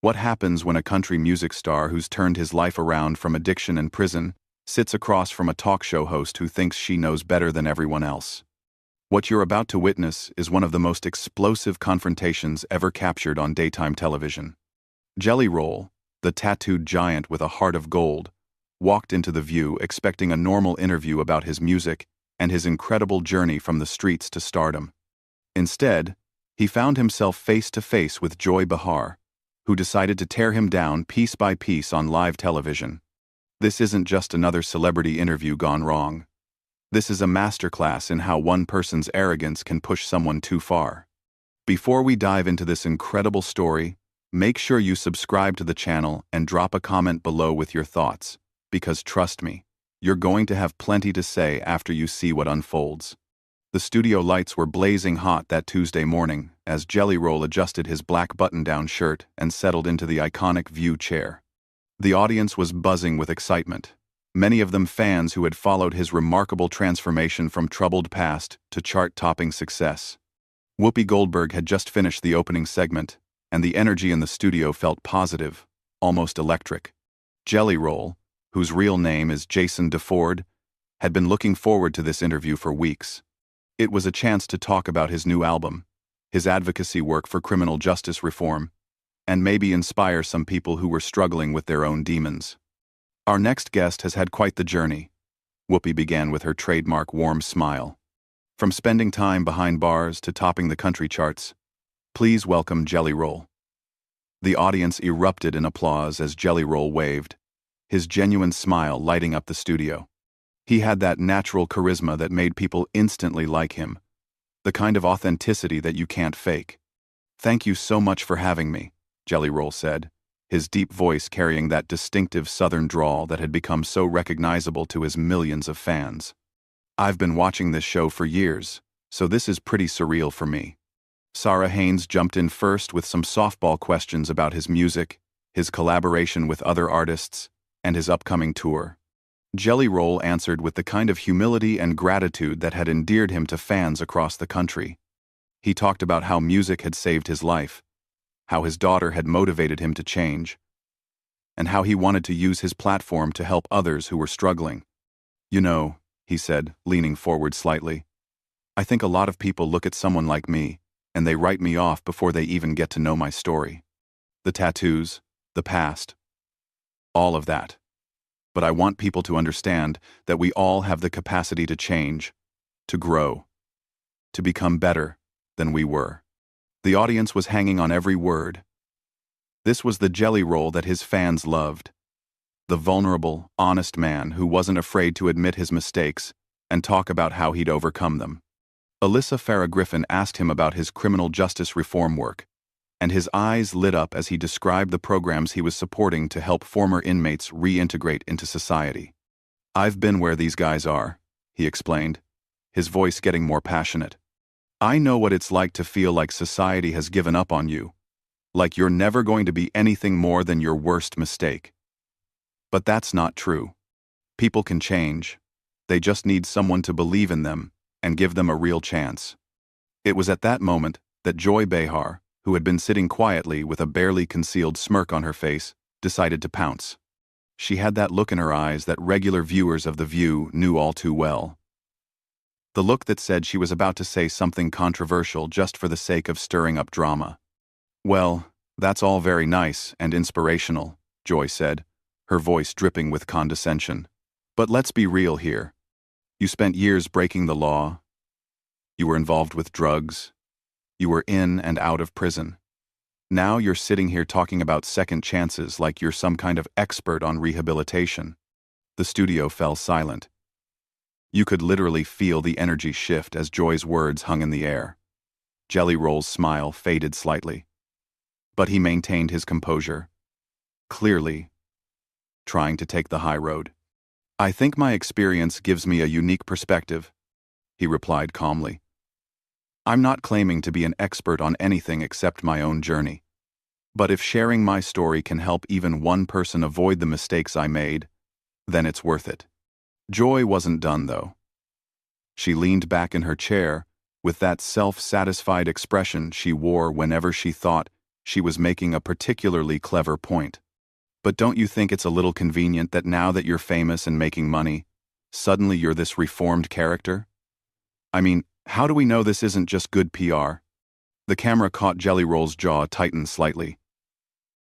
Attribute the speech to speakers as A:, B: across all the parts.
A: What happens when a country music star who's turned his life around from addiction and prison sits across from a talk show host who thinks she knows better than everyone else? What you're about to witness is one of the most explosive confrontations ever captured on daytime television. Jelly Roll, the tattooed giant with a heart of gold, walked into The View expecting a normal interview about his music and his incredible journey from the streets to stardom. Instead, he found himself face to face with Joy Behar, who decided to tear him down piece by piece on live television. This isn't just another celebrity interview gone wrong. This is a masterclass in how one person's arrogance can push someone too far. Before we dive into this incredible story, make sure you subscribe to the channel and drop a comment below with your thoughts, because trust me, you're going to have plenty to say after you see what unfolds. The studio lights were blazing hot that Tuesday morning as Jelly Roll adjusted his black button-down shirt and settled into the iconic View chair. The audience was buzzing with excitement, many of them fans who had followed his remarkable transformation from troubled past to chart-topping success. Whoopi Goldberg had just finished the opening segment, and the energy in the studio felt positive, almost electric. Jelly Roll, whose real name is Jason DeFord, had been looking forward to this interview for weeks. It was a chance to talk about his new album, his advocacy work for criminal justice reform, and maybe inspire some people who were struggling with their own demons. Our next guest has had quite the journey. Whoopi began with her trademark warm smile. From spending time behind bars to topping the country charts, please welcome Jelly Roll. The audience erupted in applause as Jelly Roll waved, his genuine smile lighting up the studio. He had that natural charisma that made people instantly like him, the kind of authenticity that you can't fake. "Thank you so much for having me," Jelly Roll said, his deep voice carrying that distinctive southern drawl that had become so recognizable to his millions of fans. "I've been watching this show for years, so this is pretty surreal for me." Sarah Haynes jumped in first with some softball questions about his music, his collaboration with other artists, and his upcoming tour. Jelly Roll answered with the kind of humility and gratitude that had endeared him to fans across the country. He talked about how music had saved his life, how his daughter had motivated him to change, and how he wanted to use his platform to help others who were struggling. "You know," he said, leaning forward slightly, "I think a lot of people look at someone like me, and they write me off before they even get to know my story. The tattoos, the past, all of that. But I want people to understand that we all have the capacity to change, to grow, to become better than we were." The audience was hanging on every word. This was the Jelly Roll that his fans loved. The vulnerable, honest man who wasn't afraid to admit his mistakes and talk about how he'd overcome them. Alyssa Farah Griffin asked him about his criminal justice reform work, and his eyes lit up as he described the programs he was supporting to help former inmates reintegrate into society. "I've been where these guys are," he explained, his voice getting more passionate. "I know what it's like to feel like society has given up on you, like you're never going to be anything more than your worst mistake. But that's not true. People can change. They just need someone to believe in them and give them a real chance." It was at that moment that Joy Behar, who had been sitting quietly with a barely concealed smirk on her face, decided to pounce. She had that look in her eyes that regular viewers of The View knew all too well. The look that said she was about to say something controversial just for the sake of stirring up drama. "Well, that's all very nice and inspirational," Joy said, her voice dripping with condescension. "But let's be real here. You spent years breaking the law. You were involved with drugs. You were in and out of prison. Now you're sitting here talking about second chances like you're some kind of expert on rehabilitation." The studio fell silent. You could literally feel the energy shift as Joy's words hung in the air. Jelly Roll's smile faded slightly, but he maintained his composure, clearly trying to take the high road. "I think my experience gives me a unique perspective," he replied calmly. "I'm not claiming to be an expert on anything except my own journey. But if sharing my story can help even one person avoid the mistakes I made, then it's worth it." Joy wasn't done, though. She leaned back in her chair with that self-satisfied expression she wore whenever she thought she was making a particularly clever point. But don't you think it's a little convenient that now that you're famous and making money, suddenly you're this reformed character? I mean, how do we know this isn't just good PR? The camera caught Jelly Roll's jaw tighten slightly.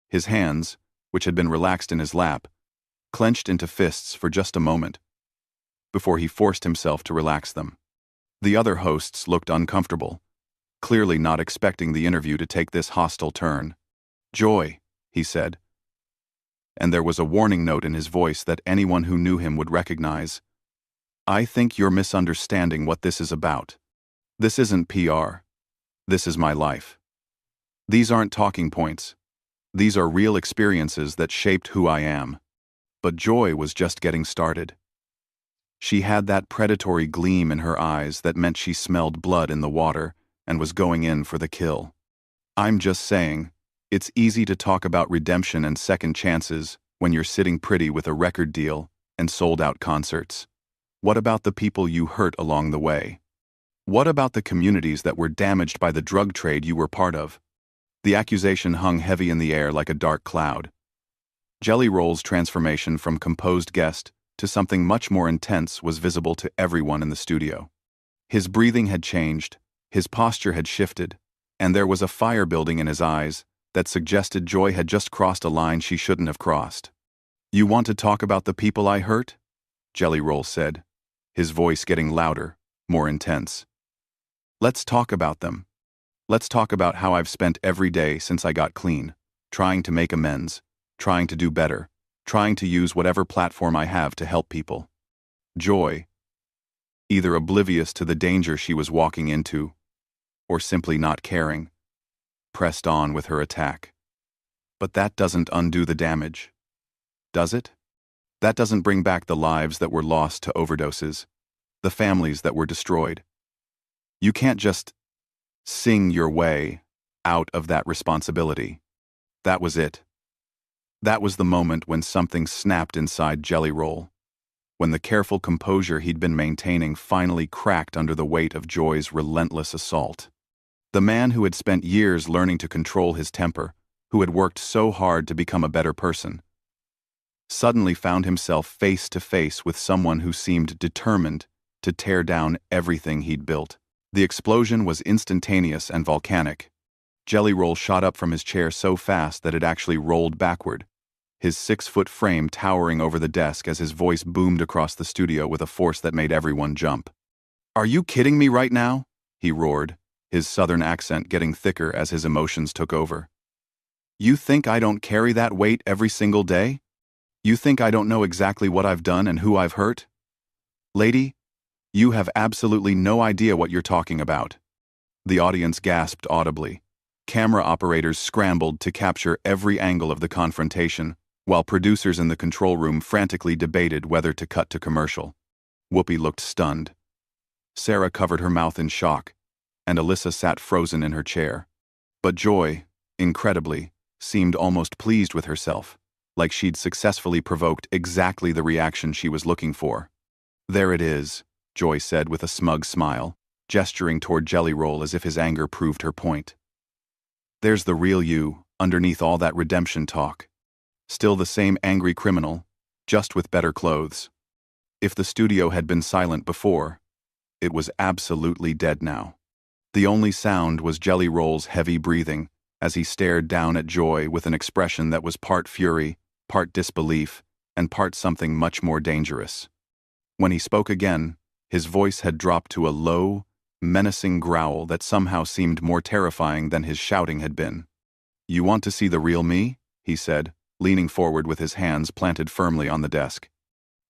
A: His hands, which had been relaxed in his lap, clenched into fists for just a moment, before he forced himself to relax them. The other hosts looked uncomfortable, clearly not expecting the interview to take this hostile turn. "Joy," he said, and there was a warning note in his voice that anyone who knew him would recognize. "I think you're misunderstanding what this is about. This isn't PR. This is my life. These aren't talking points. These are real experiences that shaped who I am." But Joy was just getting started. She had that predatory gleam in her eyes that meant she smelled blood in the water and was going in for the kill. "I'm just saying, it's easy to talk about redemption and second chances when you're sitting pretty with a record deal and sold-out concerts. What about the people you hurt along the way? What about the communities that were damaged by the drug trade you were part of?" The accusation hung heavy in the air like a dark cloud. Jelly Roll's transformation from composed guest to something much more intense was visible to everyone in the studio. His breathing had changed, his posture had shifted, and there was a fire building in his eyes that suggested Joy had just crossed a line she shouldn't have crossed. "You want to talk about the people I hurt?" Jelly Roll said, his voice getting louder, more intense. "Let's talk about them. Let's talk about how I've spent every day since I got clean, trying to make amends, trying to do better, trying to use whatever platform I have to help people." Joy, either oblivious to the danger she was walking into, or simply not caring, pressed on with her attack. But that doesn't undo the damage, does it? That doesn't bring back the lives that were lost to overdoses, the families that were destroyed. You can't just sing your way out of that responsibility. That was it. That was the moment when something snapped inside Jelly Roll, when the careful composure he'd been maintaining finally cracked under the weight of Joy's relentless assault. The man who had spent years learning to control his temper, who had worked so hard to become a better person, suddenly found himself face to face with someone who seemed determined to tear down everything he'd built. The explosion was instantaneous and volcanic. Jelly Roll shot up from his chair so fast that it actually rolled backward, his 6-foot frame towering over the desk as his voice boomed across the studio with a force that made everyone jump. "Are you kidding me right now?" he roared, his southern accent getting thicker as his emotions took over. "You think I don't carry that weight every single day? You think I don't know exactly what I've done and who I've hurt? Lady, you have absolutely no idea what you're talking about." The audience gasped audibly. Camera operators scrambled to capture every angle of the confrontation, while producers in the control room frantically debated whether to cut to commercial. Whoopi looked stunned. Sarah covered her mouth in shock, and Alyssa sat frozen in her chair. But Joy, incredibly, seemed almost pleased with herself, like she'd successfully provoked exactly the reaction she was looking for. "There it is," Joy said with a smug smile, gesturing toward Jelly Roll as if his anger proved her point. "There's the real you, underneath all that redemption talk. Still the same angry criminal, just with better clothes." If the studio had been silent before, it was absolutely dead now. The only sound was Jelly Roll's heavy breathing as he stared down at Joy with an expression that was part fury, part disbelief, and part something much more dangerous. When he spoke again, his voice had dropped to a low, menacing growl that somehow seemed more terrifying than his shouting had been. "You want to see the real me?" he said, leaning forward with his hands planted firmly on the desk.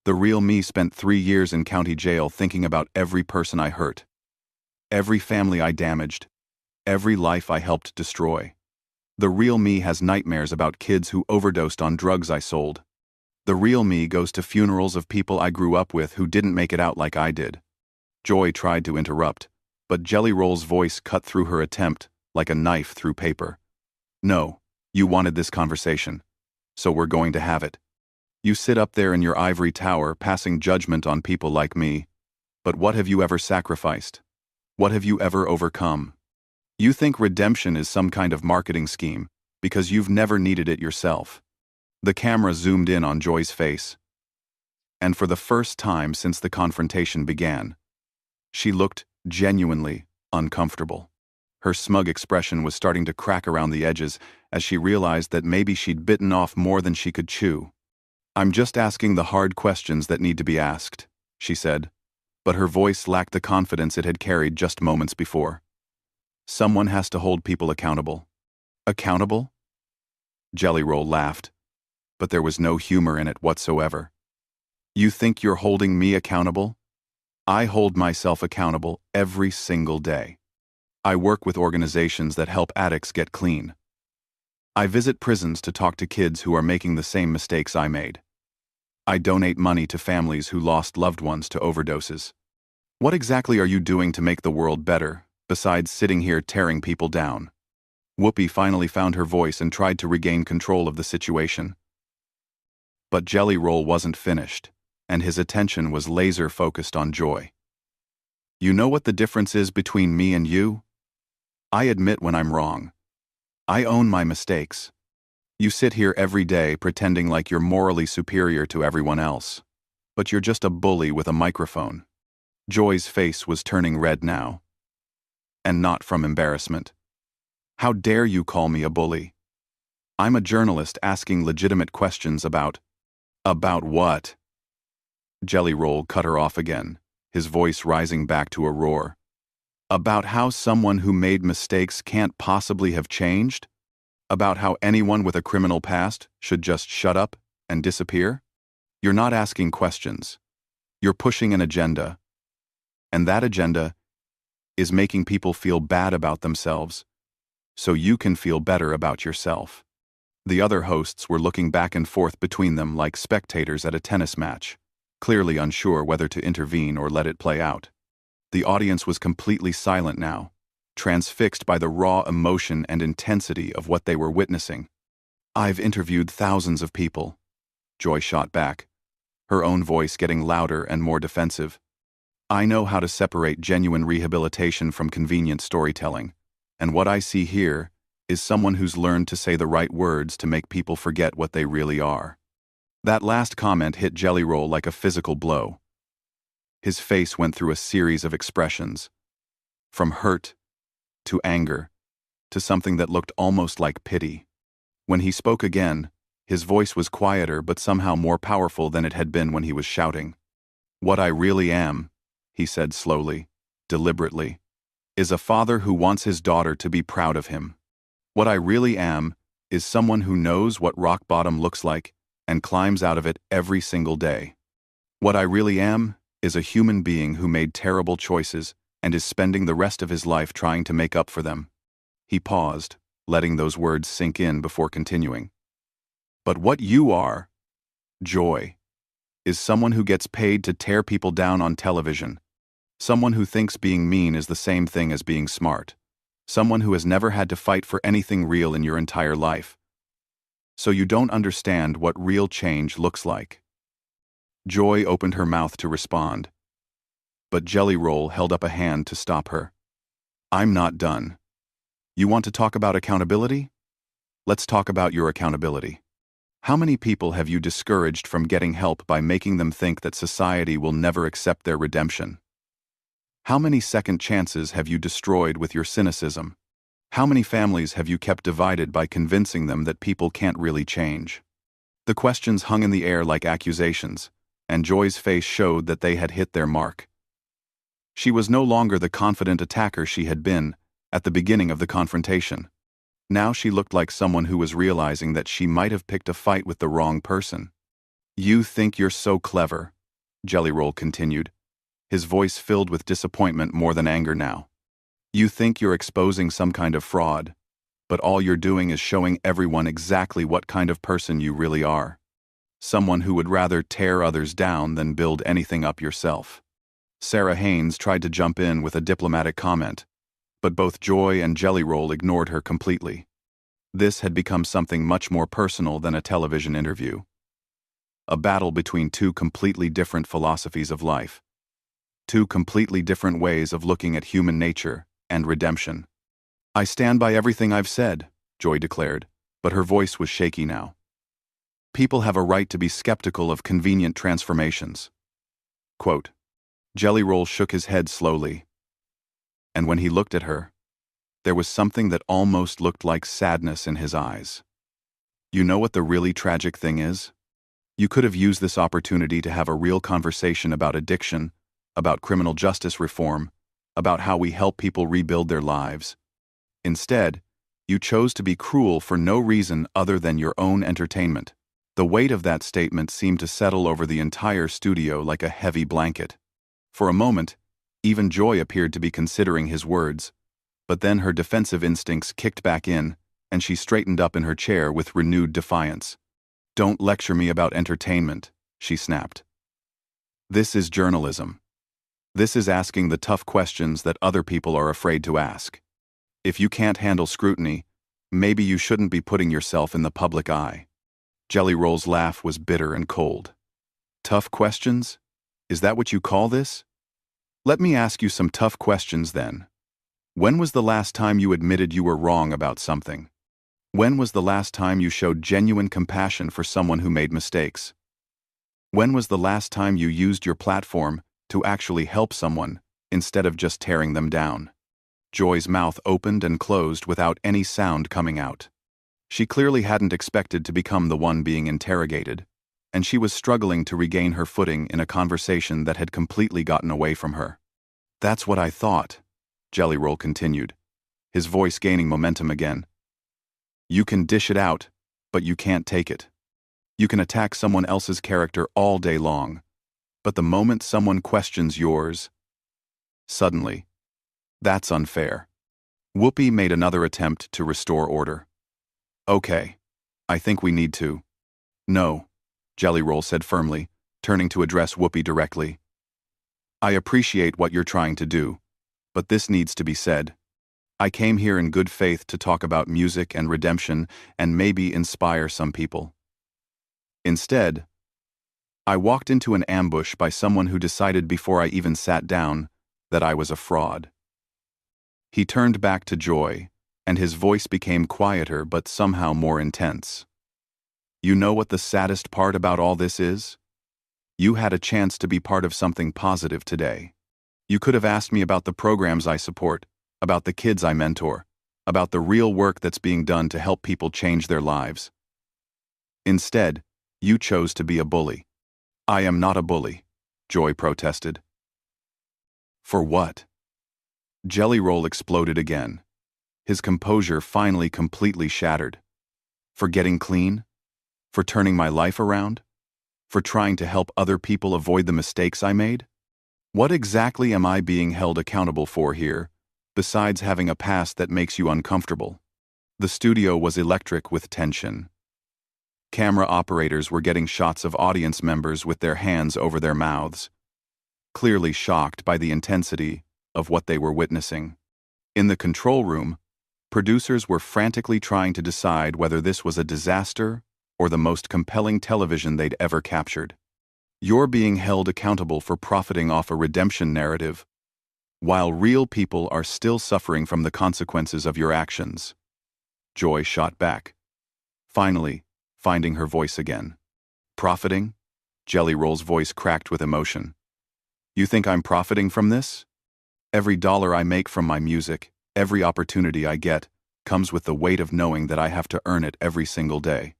A: "The real me spent 3 years in county jail thinking about every person I hurt, every family I damaged, every life I helped destroy. The real me has nightmares about kids who overdosed on drugs I sold. The real me goes to funerals of people I grew up with who didn't make it out like I did." Joy tried to interrupt, but Jelly Roll's voice cut through her attempt like a knife through paper. "No, you wanted this conversation, so we're going to have it. You sit up there in your ivory tower passing judgment on people like me, but what have you ever sacrificed? What have you ever overcome? You think redemption is some kind of marketing scheme, Because you've never needed it yourself. The camera zoomed in on Joy's face, and for the first time since the confrontation began, she looked genuinely uncomfortable. Her smug expression was starting to crack around the edges as she realized that maybe she'd bitten off more than she could chew. "I'm just asking the hard questions that need to be asked," she said, but her voice lacked the confidence it had carried just moments before. "Someone has to hold people accountable." "Accountable?" Jelly Roll laughed, but there was no humor in it whatsoever. "You think you're holding me accountable? I hold myself accountable every single day. I work with organizations that help addicts get clean. I visit prisons to talk to kids who are making the same mistakes I made. I donate money to families who lost loved ones to overdoses. What exactly are you doing to make the world better, besides sitting here tearing people down?" Whoopi finally found her voice and tried to regain control of the situation. But Jelly Roll wasn't finished, and his attention was laser-focused on Joy. "You know what the difference is between me and you? I admit when I'm wrong. I own my mistakes. You sit here every day pretending like you're morally superior to everyone else, but you're just a bully with a microphone." Joy's face was turning red now, and not from embarrassment. "How dare you call me a bully? I'm a journalist asking legitimate questions about..." "About what?" Jelly Roll cut her off again, his voice rising back to a roar. "About how someone who made mistakes can't possibly have changed? About how anyone with a criminal past should just shut up and disappear? You're not asking questions. You're pushing an agenda. And that agenda is making people feel bad about themselves, so you can feel better about yourself." The other hosts were looking back and forth between them like spectators at a tennis match, clearly unsure whether to intervene or let it play out. The audience was completely silent now, transfixed by the raw emotion and intensity of what they were witnessing. "I've interviewed thousands of people," Joy shot back, her own voice getting louder and more defensive. "I know how to separate genuine rehabilitation from convenient storytelling, and what I see here is someone who's learned to say the right words to make people forget what they really are." That last comment hit Jelly Roll like a physical blow. His face went through a series of expressions, from hurt to anger to something that looked almost like pity. When he spoke again, his voice was quieter but somehow more powerful than it had been when he was shouting. "What I really am," he said slowly, deliberately, "is a father who wants his daughter to be proud of him. What I really am is someone who knows what rock bottom looks like and climbs out of it every single day. What I really am is a human being who made terrible choices and is spending the rest of his life trying to make up for them." He paused, letting those words sink in before continuing. "But what you are, Joy, is someone who gets paid to tear people down on television. Someone who thinks being mean is the same thing as being smart. Someone who has never had to fight for anything real in your entire life. So you don't understand what real change looks like." Joy opened her mouth to respond, but Jelly Roll held up a hand to stop her. "I'm not done. You want to talk about accountability? Let's talk about your accountability. How many people have you discouraged from getting help by making them think that society will never accept their redemption? How many second chances have you destroyed with your cynicism? How many families have you kept divided by convincing them that people can't really change?" The questions hung in the air like accusations, and Joy's face showed that they had hit their mark. She was no longer the confident attacker she had been at the beginning of the confrontation. Now she looked like someone who was realizing that she might have picked a fight with the wrong person. "You think you're so clever," Jelly Roll continued, his voice filled with disappointment more than anger now. "You think you're exposing some kind of fraud, but all you're doing is showing everyone exactly what kind of person you really are. Someone who would rather tear others down than build anything up yourself." Sarah Haynes tried to jump in with a diplomatic comment, but both Joy and Jelly Roll ignored her completely. This had become something much more personal than a television interview. A battle between two completely different philosophies of life. Two completely different ways of looking at human nature and redemption. "I stand by everything I've said," Joy declared, but her voice was shaky now. People have a right to be skeptical of convenient transformations. Quote. Jelly Roll shook his head slowly, and when he looked at her, there was something that almost looked like sadness in his eyes. You know what the really tragic thing is? You could have used this opportunity to have a real conversation about addiction, about criminal justice reform, about how we help people rebuild their lives. Instead, you chose to be cruel for no reason other than your own entertainment. The weight of that statement seemed to settle over the entire studio like a heavy blanket. For a moment, even Joy appeared to be considering his words, but then her defensive instincts kicked back in, and she straightened up in her chair with renewed defiance. Don't lecture me about entertainment, she snapped. This is journalism. This is asking the tough questions that other people are afraid to ask. If you can't handle scrutiny, maybe you shouldn't be putting yourself in the public eye. Jelly Roll's laugh was bitter and cold. Tough questions? Is that what you call this? Let me ask you some tough questions then. When was the last time you admitted you were wrong about something? When was the last time you showed genuine compassion for someone who made mistakes? When was the last time you used your platform to actually help someone instead of just tearing them down? Joy's mouth opened and closed without any sound coming out. She clearly hadn't expected to become the one being interrogated, and she was struggling to regain her footing in a conversation that had completely gotten away from her. That's what I thought, Jelly Roll continued, his voice gaining momentum again. You can dish it out, but you can't take it. You can attack someone else's character all day long, but the moment someone questions yours, suddenly, that's unfair. Whoopi made another attempt to restore order. Okay, I think we need to. No, Jelly Roll said firmly, turning to address Whoopi directly. I appreciate what you're trying to do, but this needs to be said. I came here in good faith to talk about music and redemption and maybe inspire some people. Instead, I walked into an ambush by someone who decided before I even sat down that I was a fraud. He turned back to Joy, and his voice became quieter but somehow more intense. You know what the saddest part about all this is? You had a chance to be part of something positive today. You could have asked me about the programs I support, about the kids I mentor, about the real work that's being done to help people change their lives. Instead, you chose to be a bully. I am not a bully, Joy protested. For what? Jelly Roll exploded again, his composure finally completely shattered. For getting clean? For turning my life around? For trying to help other people avoid the mistakes I made? What exactly am I being held accountable for here, besides having a past that makes you uncomfortable? The studio was electric with tension. Camera operators were getting shots of audience members with their hands over their mouths, clearly shocked by the intensity of what they were witnessing. In the control room, producers were frantically trying to decide whether this was a disaster or the most compelling television they'd ever captured. You're being held accountable for profiting off a redemption narrative, while real people are still suffering from the consequences of your actions. Joy shot back, finally finding her voice again. Profiting? Jelly Roll's voice cracked with emotion. You think I'm profiting from this? Every dollar I make from my music, every opportunity I get, comes with the weight of knowing that I have to earn it every single day.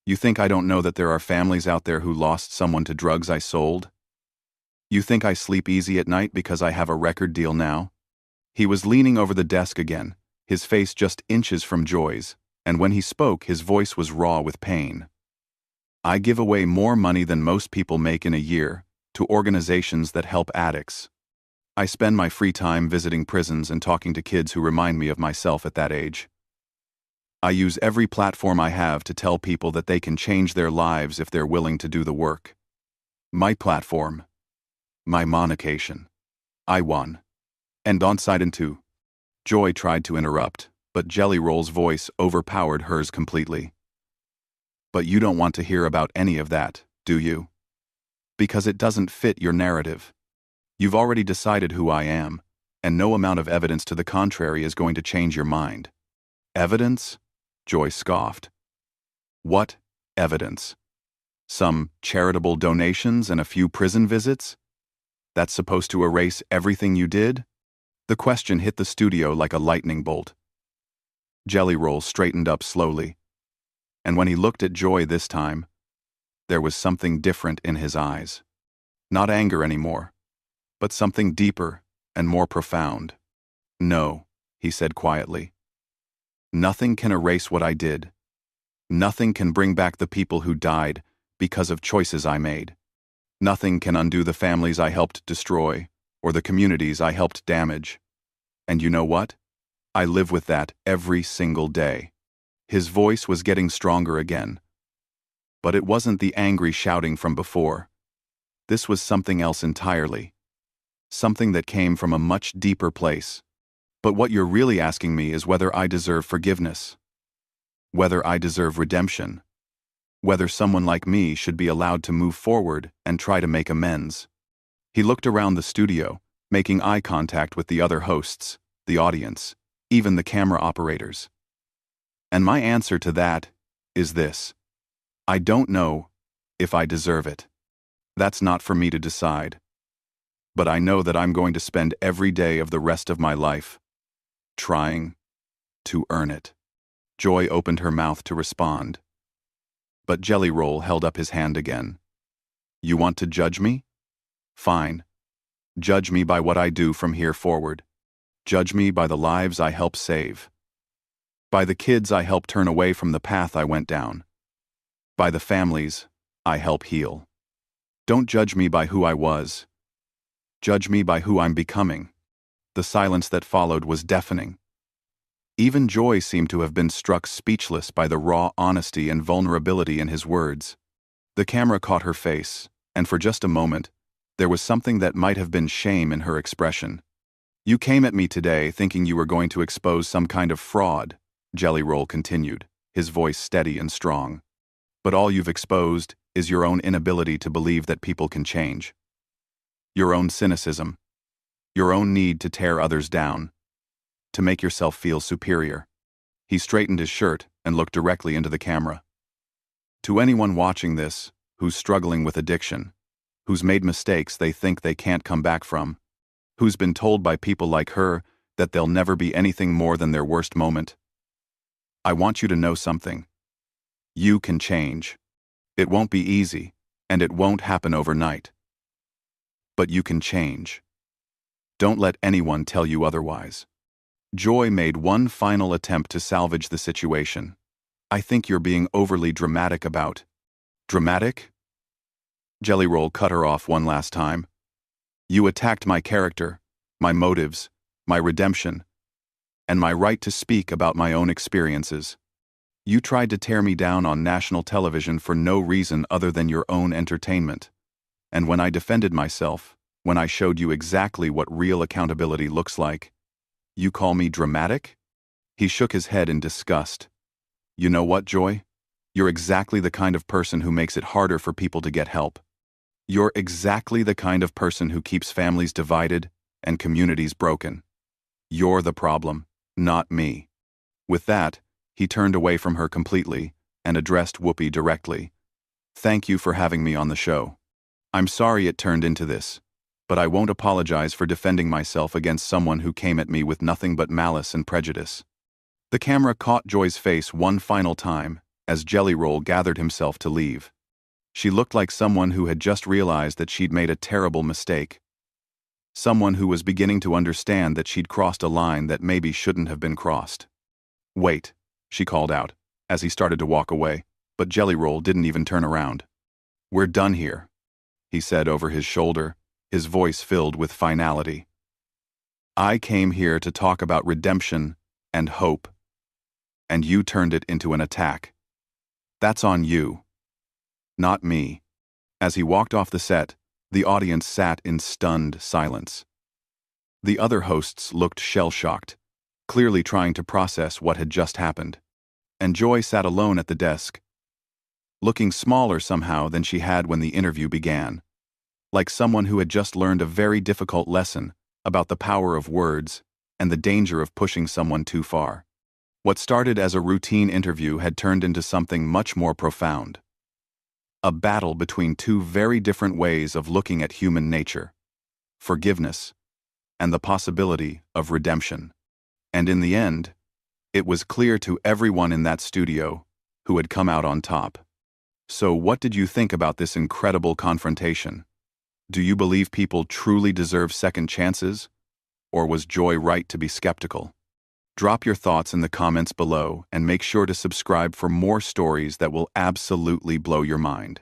A: You think I don't know that there are families out there who lost someone to drugs I sold? You think I sleep easy at night because I have a record deal now? He was leaning over the desk again, his face just inches from Joy's, and when he spoke, his voice was raw with pain. I give away more money than most people make in a year to organizations that help addicts. I spend my free time visiting prisons and talking to kids who remind me of myself at that age. I use every platform I have to tell people that they can change their lives if they're willing to do the work. My platform. My monecation. I won. And onside and two. Joy tried to interrupt, but Jelly Roll's voice overpowered hers completely. But you don't want to hear about any of that, do you? Because it doesn't fit your narrative. You've already decided who I am, and no amount of evidence to the contrary is going to change your mind. Evidence? Joy scoffed, What evidence? Some charitable donations and a few prison visits? That's supposed to erase everything you did? The question hit the studio like a lightning bolt. Jelly Roll straightened up slowly, and when he looked at Joy this time, there was something different in his eyes. Not anger anymore, but something deeper and more profound. "No," he said quietly. "Nothing can erase what I did. Nothing can bring back the people who died because of choices I made. Nothing can undo the families I helped destroy or the communities I helped damage. And you know what? I live with that every single day." His voice was getting stronger again. But it wasn't the angry shouting from before. This was something else entirely. Something that came from a much deeper place. "But what you're really asking me is whether I deserve forgiveness. Whether I deserve redemption. Whether someone like me should be allowed to move forward and try to make amends." He looked around the studio, making eye contact with the other hosts, the audience, even the camera operators. "And my answer to that is this. I don't know if I deserve it. That's not for me to decide. But I know that I'm going to spend every day of the rest of my life trying to earn it." Joy opened her mouth to respond, but Jelly Roll held up his hand again. "You want to judge me? Fine. Judge me by what I do from here forward. Judge me by the lives I help save. By the kids I help turn away from the path I went down. By the families I help heal. Don't judge me by who I was. Judge me by who I'm becoming." The silence that followed was deafening. Even Joy seemed to have been struck speechless by the raw honesty and vulnerability in his words. The camera caught her face, and for just a moment, there was something that might have been shame in her expression. "You came at me today thinking you were going to expose some kind of fraud," Jelly Roll continued, his voice steady and strong. "But all you've exposed is your own inability to believe that people can change. Your own cynicism. Your own need to tear others down. To make yourself feel superior." He straightened his shirt and looked directly into the camera. "To anyone watching this, who's struggling with addiction, who's made mistakes they think they can't come back from, who's been told by people like her that they'll never be anything more than their worst moment, I want you to know something. You can change. It won't be easy, and it won't happen overnight. But you can change. Don't let anyone tell you otherwise." Joy made one final attempt to salvage the situation. "I think you're being overly dramatic about." "Dramatic?" Jelly Roll cut her off one last time. "You attacked my character, my motives, my redemption, and my right to speak about my own experiences. You tried to tear me down on national television for no reason other than your own entertainment. And when I defended myself, when I showed you exactly what real accountability looks like, you call me dramatic?" He shook his head in disgust. "You know what, Joy? You're exactly the kind of person who makes it harder for people to get help. You're exactly the kind of person who keeps families divided and communities broken. You're the problem, not me." With that, he turned away from her completely and addressed Whoopi directly. "Thank you for having me on the show. I'm sorry it turned into this, but I won't apologize for defending myself against someone who came at me with nothing but malice and prejudice." The camera caught Joy's face one final time as Jelly Roll gathered himself to leave. She looked like someone who had just realized that she'd made a terrible mistake. Someone who was beginning to understand that she'd crossed a line that maybe shouldn't have been crossed. "Wait," she called out, as he started to walk away, but Jelly Roll didn't even turn around. "We're done here," he said over his shoulder, his voice filled with finality. "I came here to talk about redemption and hope, and you turned it into an attack. That's on you, not me." As he walked off the set, the audience sat in stunned silence. The other hosts looked shell-shocked, clearly trying to process what had just happened. And Joy sat alone at the desk, looking smaller somehow than she had when the interview began, like someone who had just learned a very difficult lesson about the power of words and the danger of pushing someone too far. What started as a routine interview had turned into something much more profound. A battle between two very different ways of looking at human nature: forgiveness and the possibility of redemption. And in the end, it was clear to everyone in that studio who had come out on top. So what did you think about this incredible confrontation? Do you believe people truly deserve second chances? Or was Joy right to be skeptical? Drop your thoughts in the comments below and make sure to subscribe for more stories that will absolutely blow your mind.